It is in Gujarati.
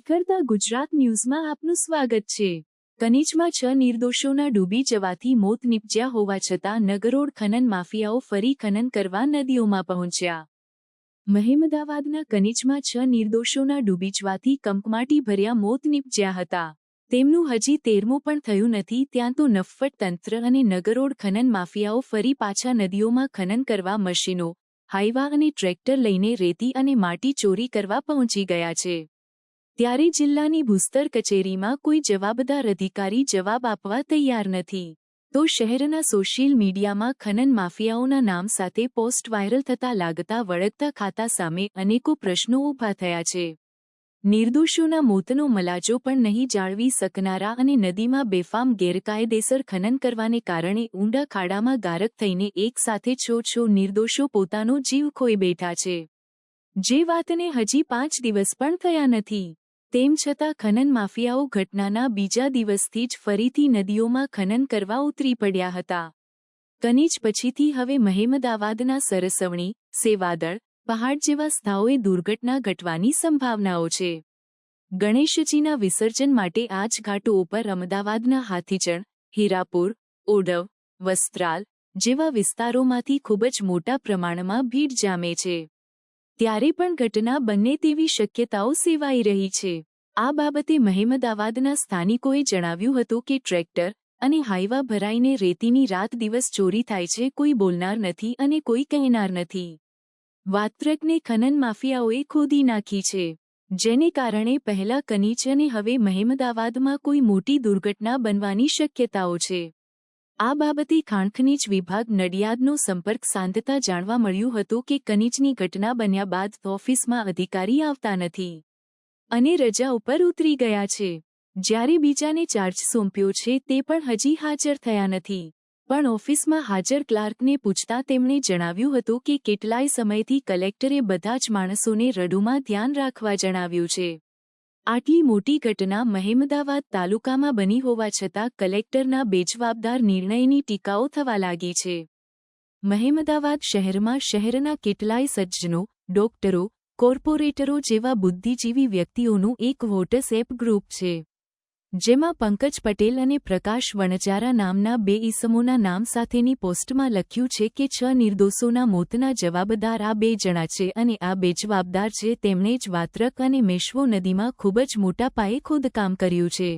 નીકળતા ગુજરાત ન્યૂઝમાં આપનું સ્વાગત છે। કનીજમાં 6 નિર્દોષોના ડૂબી જવાથી મોત નીપજ્યા હોવા છતાં નગરોળ ખનન માફિયાઓ ફરી ખનન કરવા નદીઓમાં પહોંચ્યા। મહેમદાવાદના કનીજમાં 6 નિર્દોષોના ડૂબી જવાથી કંપમાટીભર્યા મોત નીપજ્યા હતા। તેમનું હજી 13મું પણ થયું નથી ત્યાં તો નફ્ફટ તંત્ર અને નગરોળ ખનન માફિયાઓ ફરી પાછા નદીઓમાં ખનન કરવા મશીનો, હાઈવા અને ટ્રેક્ટર લઈને રેતી અને માટી ચોરી કરવા પહોંચી ગયા છે। ત્યારે જિલ્લાની ભૂસ્તર કચેરીમાં કોઈ જવાબદાર અધિકારી જવાબ આપવા તૈયાર નથી, તો શહેરના સોશિયલ મીડિયામાં ખનન માફિયાઓના નામ સાથે પોસ્ટ વાયરલ થતા લાગતા વળગતા ખાતા સામે અનેકો પ્રશ્નો ઊભા થયા છે। નિર્દોષોના મોતનો મલાજો પણ નહીં જાળવી શકનારા અને નદીમાં બેફામ ગેરકાયદેસર ખનન કરવાને કારણે ઊંડા ખાડામાં ગારક થઈને એક સાથે 6 નિર્દોષો પોતાનો જીવ ખોઈ બેઠા છે, જે વાતને હજી 5 દિવસ પણ થયા નથી। તેમ છતાં ખનન માફિયાઓ ઘટનાના બીજા દિવસથી જ ફરીથી નદીઓમાં ખનન કરવા ઉતરી પડ્યા હતા। કનીજ પછીથી હવે મહેમદાવાદના સરસવણી, સેવાદળ, પહાડ જેવા સ્થળોએ દુર્ઘટના ઘટવાની સંભાવનાઓ છે। ગણેશજીના વિસર્જન માટે આ જ ઘાટો ઉપર અમદાવાદના હાથીચણ, હીરાપુર, ઓઢવ, વસ્ત્રાલ જેવા વિસ્તારોમાંથી ખૂબ જ મોટા પ્રમાણમાં ભીડ જામે છે, ત્યારે પણ ઘટના બને તેવી શક્યતાઓ સેવાઈ રહી છે। આ બાબતે મહેમદાવાદના સ્થાનિકોએ જણાવ્યું હતું કે ટ્રેક્ટર અને હાઈવા ભરાઈને રેતીની રાત દિવસ ચોરી થાય છે, કોઈ બોલનાર નથી અને કોઈ કહેનાર નથી। વાત્રકને ખનન માફિયાઓએ ખોદી નાખી છે, જેને કારણે પહેલા કનીજ અને હવે મહેમદાવાદમાં કોઈ મોટી દુર્ઘટના બનવાની શક્યતાઓ છે। આ બાબતે ખાણ ખનીજ વિભાગ નડિયાદનો સંપર્ક સાધતા જાણવા મળ્યું હતું કે કનીજની ઘટના બન્યા બાદ ઓફિસમાં અધિકારી આવતા નથી અને રજા ઉપર ઉતરી ગયા છે, જ્યારે બીજાને ચાર્જ સોંપ્યો છે તે પણ હજી હાજર થયા નથી। પણ ઓફિસમાં હાજર ક્લાર્કને પૂછતા તેમણે જણાવ્યું હતું કે કેટલાય સમયથી કલેક્ટરે બધા જ માણસોને રડુમાં ધ્યાન રાખવા જણાવ્યું છે। આટલી મોટી ઘટના મહેમદાવાદ તાલુકામાં બની હોવા છતાં કલેક્ટરના બેજવાબદાર નિર્ણયની ટીકાઓ થવા લાગી છે। મહેમદાવાદ શહેરમાં શહેરના કેટલાય સજ્જનો, ડોક્ટરો, કોર્પોરેટરો જેવા બુદ્ધિજીવી વ્યક્તિઓનું એક વોટ્સએપ ગ્રુપ છે, જેમાં પંકજ પટેલ અને પ્રકાશ વણજારા નામના 2 ઈસમોના નામ સાથેની પોસ્ટમાં લખ્યું છે કે 6 નિર્દોષોના મોતના જવાબદાર આ 2 જણા છે અને આ બેજવાબદાર છે તેમણે જ વાત્રક અને મેશ્વો નદીમાં ખૂબ જ મોટા પાયે ખોદકામ કર્યું છે।